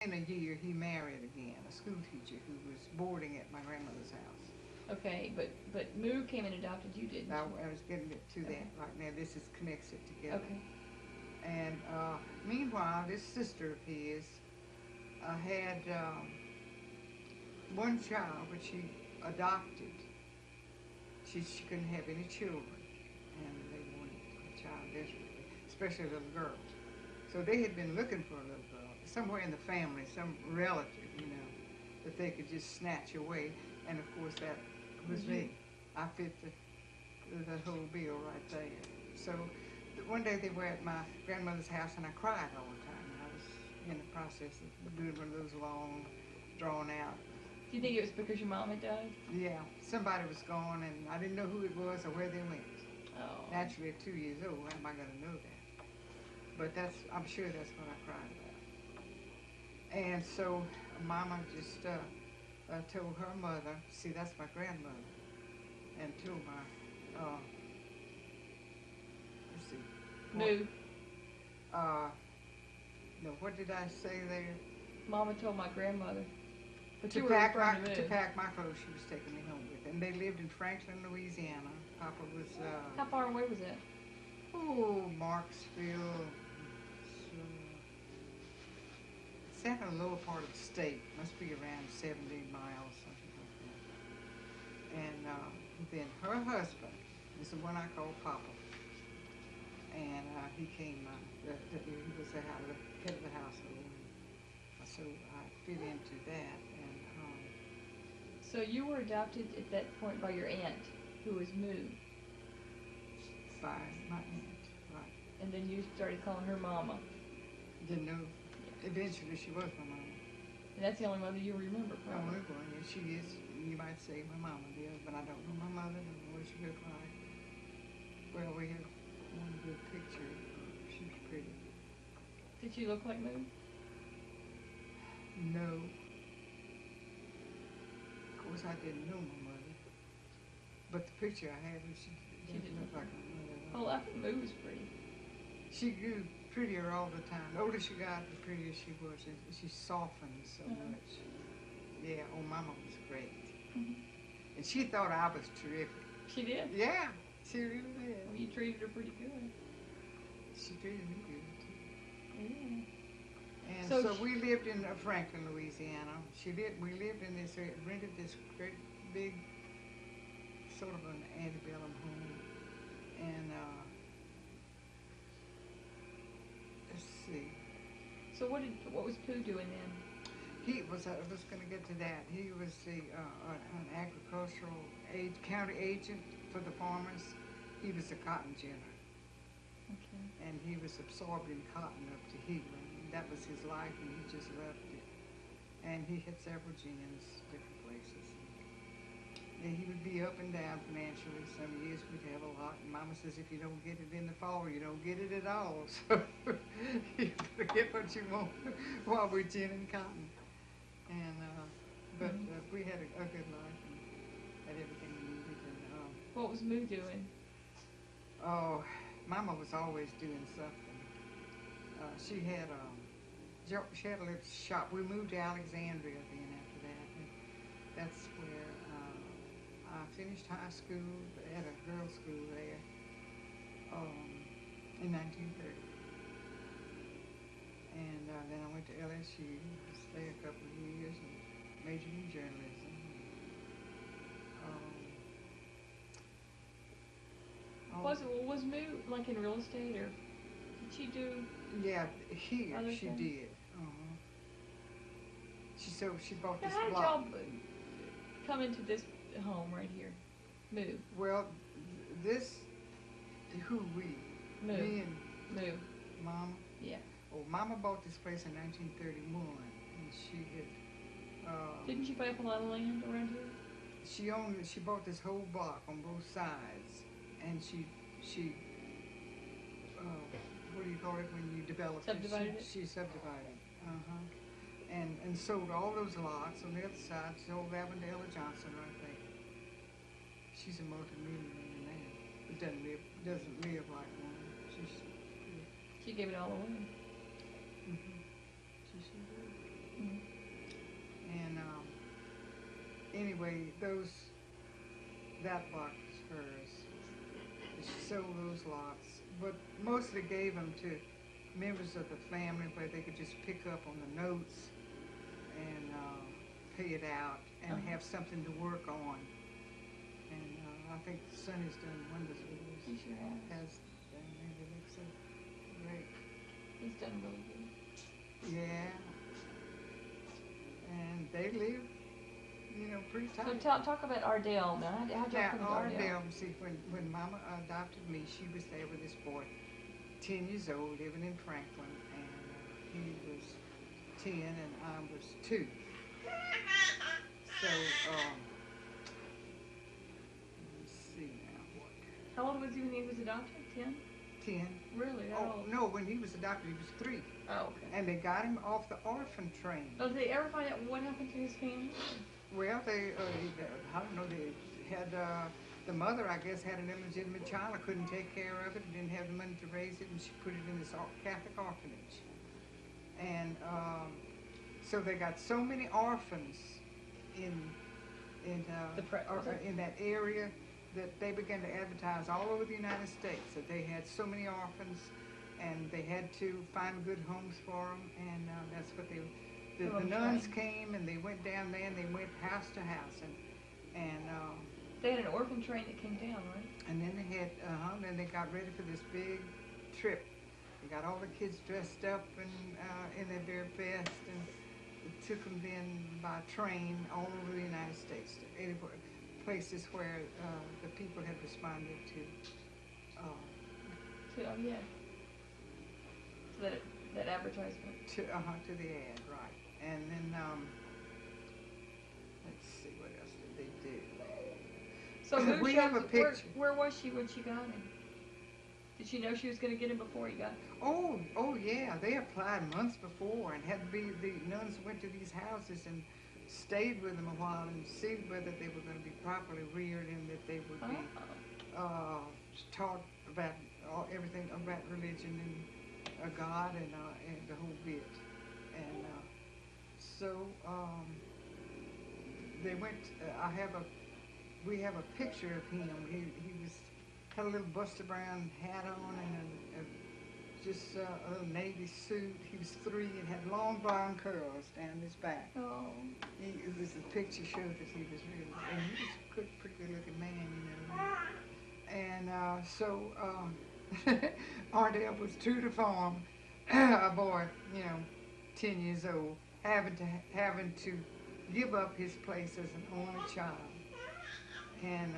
In a year, he married again, a school teacher who was boarding at my grandmother's house. Okay, but Moo came and adopted you, didn't I she? was getting to that Okay. right now. This is connects it together. Okay. And meanwhile, this sister of his had one child, but she adopted. She couldn't have any children, and they wanted a child desperately, especially a little girl. So they had been looking for a little girl somewhere in the family, some relative, that they could just snatch away. And of course, that was You. me. I fit the whole bill right there. So one day they were at my grandmother's house, and I cried all the time. I was in the process of doing one of those long, drawn out. Do you think it was because your mom had died? Yeah, somebody was gone, and I didn't know who it was or where they went. Oh. Naturally, at 2 years old, how am I going to know that? But I'm sure that's what I cried about. And so Mama just told her mother, see, that's my grandmother, and told my, let's see, Moo. uh, no, what did I say there? Mama told my grandmother. But To you were pack my referring to to Moo. pack my clothes, she was taking me home with her. And they lived in Franklin, Louisiana. Papa was How far away was it? Marksville. It's in the lower part of the state. Must be around 70 miles, something like that. And then her husband is the one I call Papa. And he came, he was the head of the household. So I fit into that. And So you were adopted at that point by your aunt, who was Moo, by my aunt, right. and then you started calling her Mama. Didn't know. Eventually, she was my mama. And that's the only mother you remember, The only probably. one, and she is, you might say my mama did, but I don't know my mother, don't know what she looked like. Well, we have one good picture of her. She's pretty. Did she look like Moo? No. Of course, I didn't know my mother. But the picture I had, she didn't didn't look like my mother at Oh, all. I think Moo was pretty. She grew prettier all the time. The older she got, the prettier she was. And she softened so much. Yeah, mama was great. Mhm. And she thought I was terrific. She did? Yeah, she really did. Well, you treated her pretty good. She treated me good too. Yeah. And So so we lived in Franklin, Louisiana. We lived in this, rented this great big, sort of an antebellum home. And let's see, So what was Pooh doing then? he was. I was going to get to that. He was an agricultural county agent for the farmers. He was a cotton ginner. Okay. And he was absorbed in cotton up to here. And that was his life, and he just loved it. And he had several gins, different places. And he would be up and down financially. Some years we'd have a lot. And Mama says, if you don't get it in the fall, you don't get it at all. So you better get what you want while we're ginning cotton. And but we had a good life and had everything we needed. And What was Moo doing? oh, Mama was always doing something. She had a little shop. We moved to Alexandria then after that. And that's where I finished high school at a girls' school there in 1930. And then I went to LSU, stayed a couple of years, and majored in journalism. Was Moo like in real estate, or did she do? Yeah, here Other she things? did. She bought Now, this how did block. y'all come into this home right here? Moo. Well, this who we Moo. me and Moo. Mama. Yeah. Oh, Mama bought this place in 1931, and she had. Didn't she buy up a lot of land around here? She bought this whole block on both sides, and she what do you call it when you develop Subdivided it? She subdivided. And sold all those lots on the other side. Sold Avondale Johnson right there. She's a multi-millionaire now. But doesn't live like one. She gave it all away. She sure did. anyway, that lot was hers. She sold those lots, but mostly gave them to members of the family where they could just pick up on the notes and pay it out and have something to work on. And I think Sonny's done wonders with this. He sure has. And it looks so great. He's done really good. Yeah. And they live, pretty tight. So talk about Ardell now. How'd y'all Now, come to Ardell? see, when Mama adopted me, she was there with this boy, 10 years old, living in Franklin, and he was 10 and I was 2. So, let's see now what. How old was he when he was adopted? 10? 10. Really? How old? No, when he was adopted, he was 3. Oh, okay. And they got him off the orphan train. Oh, did they ever find out what happened to his family? Well, I don't know, they had, the mother, I guess, had an illegitimate child, couldn't take care of it, didn't have the money to raise it, and she put it in this Catholic orphanage. And so they got so many orphans in that area that they began to advertise all over the United States that they had so many orphans, and they had to find good homes for them, and that's what the nuns came, and they went down there, and they went house to house, and they had an orphan train that came down, right? and then they had, then they got ready for this big trip. They got all the kids dressed up and in their very best, and it took them then by train all over the United States, to anywhere, places where the people had responded to. To that advertisement. To the ad, right. And then, let's see, what else did they do? So we have a picture. Where was she when she got him? Did she know she was going to get him before he got him? Oh yeah, they applied months before, and the nuns went to these houses and stayed with them a while and see whether they were going to be properly reared and that they would be taught about everything about religion and God and the whole bit. And so they went. We have a picture of him. He had a little Buster Brown hat on and just a little navy suit. He was 3 and had long blonde curls down his back. Oh. The picture showed that he was really, and he was a pretty good looking man, And so Ardell was true to form, a boy, 10 years old, having to give up his place as an only child. And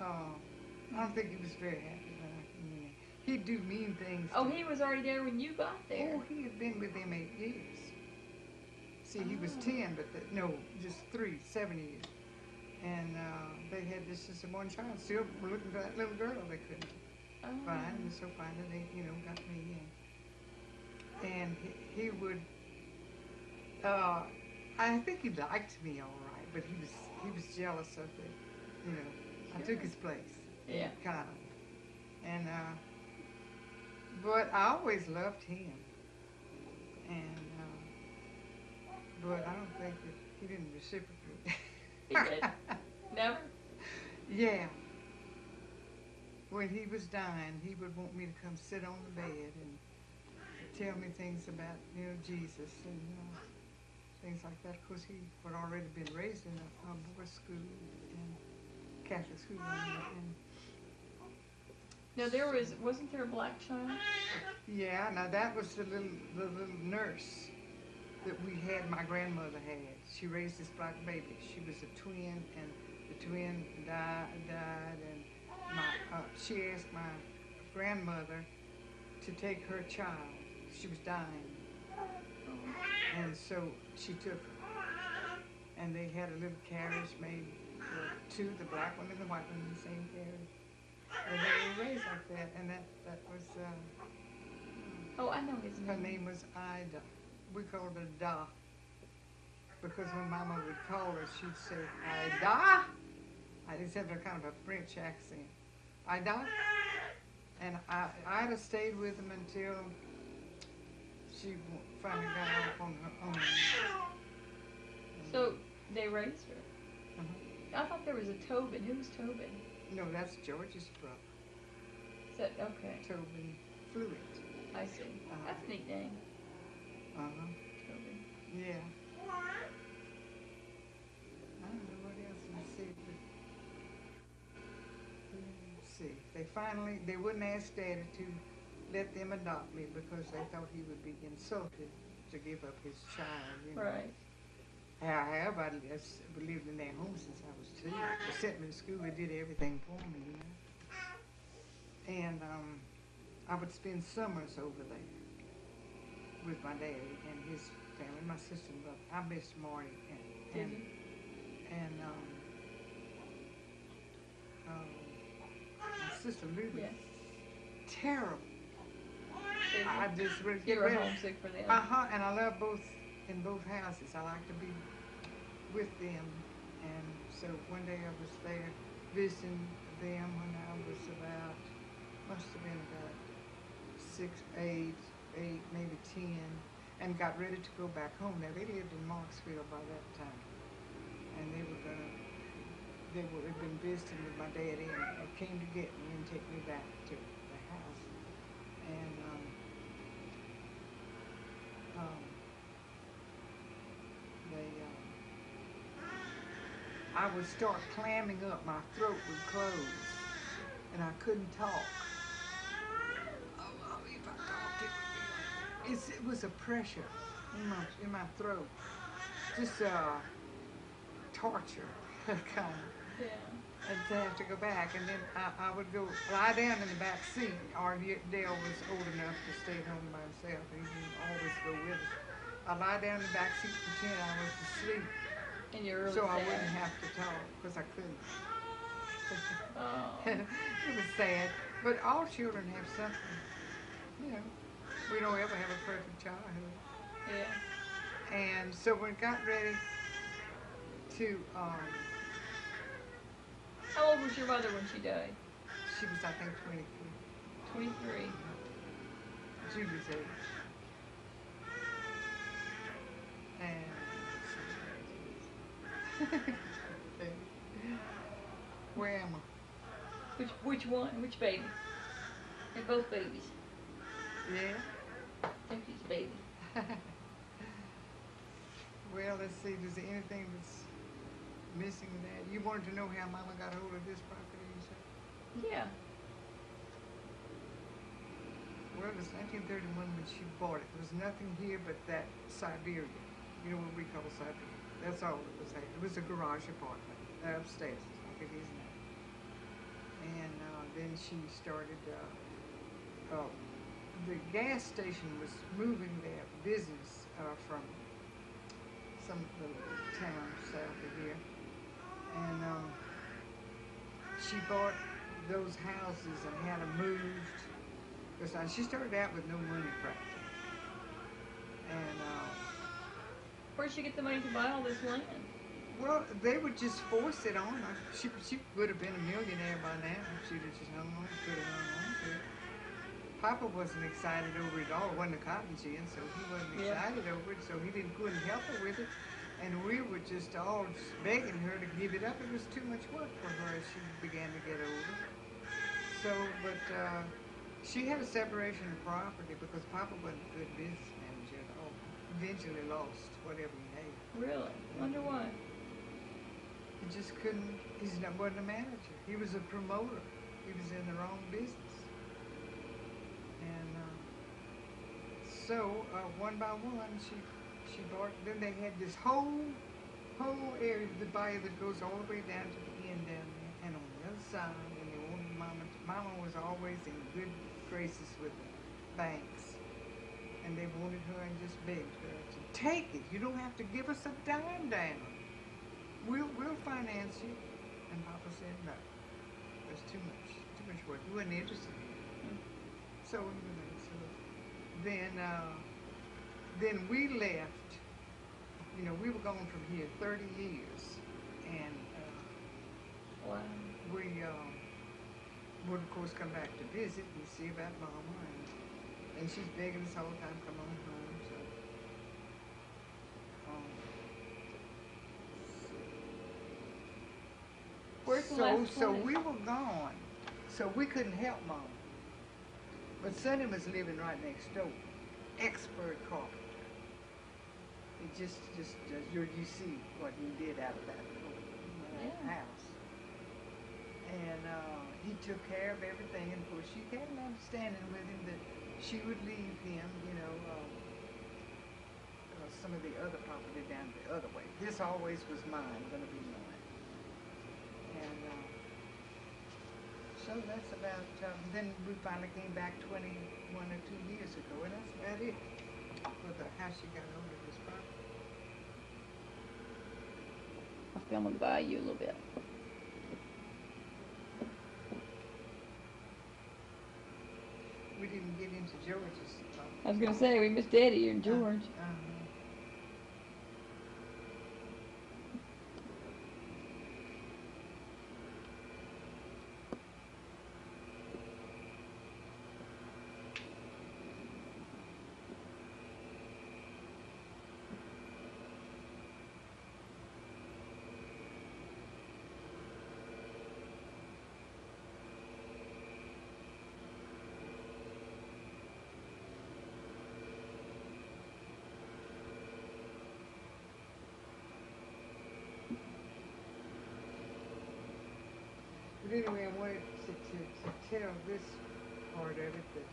I don't think he was very happy. He'd do mean things. Oh, he was already there when you got there. Oh, he had been with them 8 years. See, he was 10, but just 7 years. And they had this as one child. Still were looking for that little girl they couldn't find. And so finally they, got me in. And he would, I think he liked me all right, but he was jealous of it. I took his place. Yeah. Kind of. And, but I always loved him. And, but I don't think that he didn't reciprocate. He did? Never? Yeah. When he was dying, he would want me to come sit on the bed and tell me things about, Jesus and things like that. Of course, he had already been raised in a boys' school and Catholic school. Now wasn't there a black child? Yeah, now that was the little nurse that we had, my grandmother had. She raised this black baby. She was a twin, and the twin died, and she asked my grandmother to take her child. She was dying. And so she took her. And they had a little carriage made for 2, the black one and the white one in the same carriage. And they were raised like that, and that was, oh, I know his name. her name was Ida. We called her Da. Because when Mama would call her, she'd say, Ida. I just have a kind of a French accent. Ida. And Ida stayed with them until she finally got off on her own. So they raised her. Uh-huh. I thought there was a Tobin. Who was Tobin? No, that's George's brother. Is that okay? Tobin Fluid. I see. That's a neat name. Uh-huh. Tobin. Yeah. I don't know what else. Let's see. They wouldn't ask Daddy to let them adopt me because they thought he would be insulted to give up his child. You know. Right. However, I've lived in their home since I was 2. They sent me to school. They did everything for me, you know. And I would spend summers over there with my daddy and his family, my sister and brother. I missed Marty and my sister Luby. Yeah. Terrible. I just would You get were rid of. homesick for them. And I love both in both houses. I like to be with them, and so one day I was there visiting them when I was must have been about 6, 8, maybe 10, and got ready to go back home. Now they lived in Marksville by that time, and they would have been visiting with my daddy and came to get me and take me back to the house, and I would start clamming up, my throat would close, and I couldn't talk. If I talked, it was a pressure in my throat, just torture, kind of. Yeah. And to have to go back, and then I would go lie down in the back seat. Our Dale was old enough to stay home by himself, and he didn't always go with us. I'd lie down in the back seat, pretend I was asleep. And you're really so sad. I wouldn't have to talk, because I couldn't. Oh. It was sad. But all children have something. You know, we don't ever have a perfect childhood. Yeah. And so when we got ready to, How old was your mother when she died? she was, I think, 23. 23. Julie's age. And where am I? Which one? Which baby? They're both babies. Yeah? I think she's a baby. Well, let's see. Is there anything that's missing in that? You wanted to know how Mama got hold of this property, you said? Yeah. Well, it was 1931 when she bought it. There was nothing here but that Siberia. You know what we call Siberia. That's all it was there. It was a garage apartment upstairs, like it is now. And then she started, the gas station was moving their business from some little town south of here. And she bought those houses and had them moved. Because she started out with no money practically. And Where'd she get the money to buy all this land? well, they would just force it on her. She would have been a millionaire by now if she'd have just hung on, could have hung on to it. Papa wasn't excited over it all. It wasn't a cotton gin, so he wasn't excited over it, so he couldn't help her with it. And we were just all begging her to give it up. It was too much work for her as she began to get older. So, but she had a separation of property because Papa wasn't a good business manager at all. Eventually lost whatever he had. Really? Wonder why. He just couldn't, wasn't a manager. He was a promoter. He was in the wrong business. And so, one by one, she bought, then they had this whole area of the bayou that goes all the way down to the end down there. And on the other side, and they wanted Mama was always in good graces with the banks. And they wanted her and just begged her to take it. You don't have to give us a dime down. We'll finance you. And Papa said no. There's too much work. He wasn't interested in it. So then we left. You know, we were gone from here 30 years, and Wow. we would of course come back to visit and see about Mama, and she's begging us all the time, come on home. So Where's the last So place? we were gone. So we couldn't help Mom. But Sonny was living right next door. Expert carpenter. It just you see what he did out of that house. And he took care of everything. And of course, she had an understanding with him that she would leave him, some of the other property down the other way. This always was mine, going to be mine. And so that's about, then we finally came back 21 or 2 years ago, and that's about it for the house she got hold of this property. I'll film the bayou a little bit. We didn't get into George's property. I was gonna say we missed Daddy and George. But anyway, I wanted to tell this part of it that,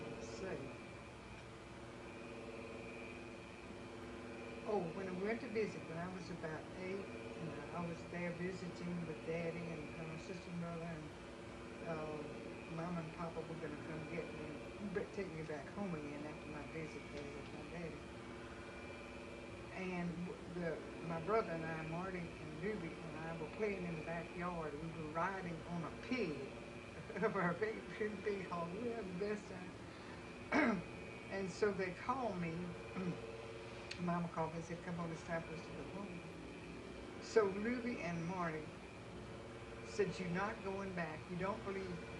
let's see. Oh, when we went to visit, when I was about 8, and I was there visiting with Daddy and my sister and brother, and Mama and Papa were going to come get me, take me back home again after my visit there with my daddy. And my brother and I, Marty and Ruby and I, were playing in the backyard. We were riding on a pig of our big hog. We had the best time. And so they called me. Mama called me and said, "Come on, it's time for us to go home." So Ruby and Marty said, "You're not going back. You don't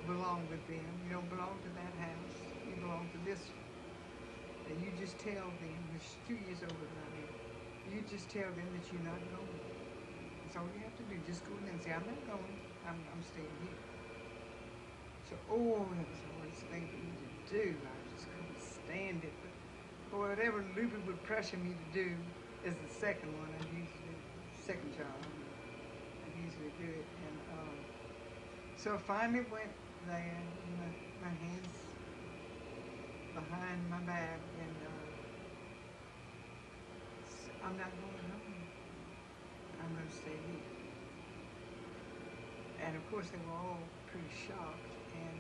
belong with them. You don't belong to that house. You belong to this one. And you just tell them," which is 2 years older than I am, "you just tell them that you're not going. That's all you have to do. Just go in and say, I'm not going. I'm staying here." So, that was the hardest thing for me to do. I just couldn't stand it. But for whatever Ruby would pressure me to do as the second one, second child, I'd usually do it. And so I finally went there, my hands behind my back, and I'm not going home. I'm going to stay here. And of course they were all pretty shocked, and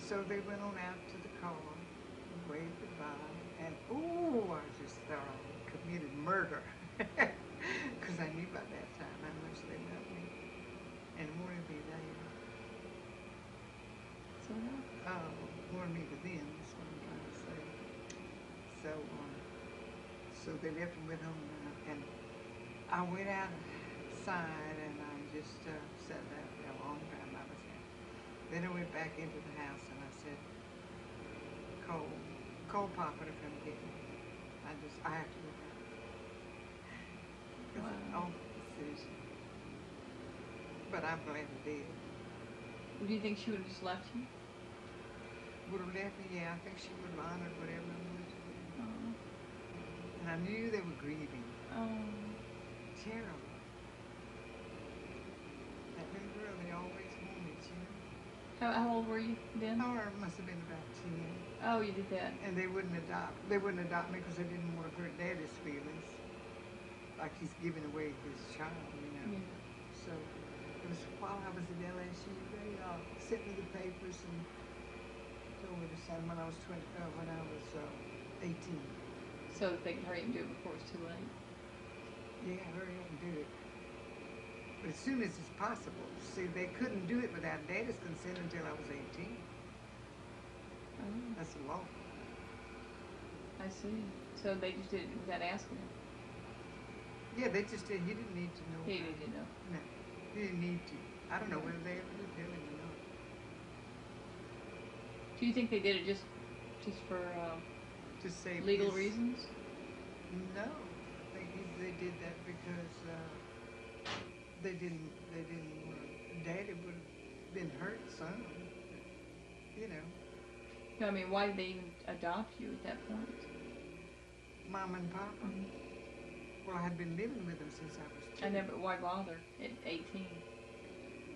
so they went on out to the car and waved goodbye, and I just thought I committed murder, because I knew by that time how much they loved me and wanted me there. Wanted me with them, that's what I'm trying to say. So they left and went home, and I went outside, and I just sat there for a long time by myself. Then I went back into the house, and I said, call Papa to come get me. I have to go back. It's an awful decision. But I'm glad I did. Do you think she would have just left you? Would have left me, yeah. I think she would have honored whatever I wanted to do. And I knew they were grieving. Terrible. That little girl they always wanted, How old were you then? I must have been about 10. Oh, you did that. And they wouldn't adopt me because they didn't want to hurt Daddy's feelings. Like he's giving away his child, Yeah. So it was while I was at LSU, they sent me the papers and told me to sign when I was 18. So that they could hurry and do it before it's too late. Yeah, hurry up and do it. But as soon as it's possible. See, they couldn't do it without Daddy's consent until I was 18. That's the law. I see. So they just did it without asking him. Yeah, they just did. He didn't need to know. He didn't know. No, he didn't need to. I don't know whether they ever did tell him or not. Do you think they did it just for To save legal his- reasons? No, I think he they did that because they didn't want Daddy would have been hurt some, you know. No, I mean, why did they even adopt you at that point? Mom and Papa. Well, I had been living with them since I was 2. I know, but why bother at 18?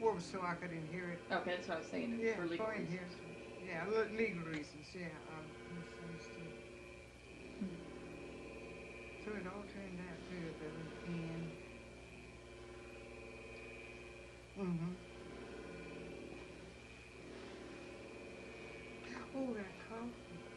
Well, so I could inherit. Okay, that's what I was saying. Yeah, For legal for reasons. inheritance. Yeah, legal reasons. Yeah, I misunderstood. So it all turned out good, though, in the end. Mm-hmm. Oh, that coffee.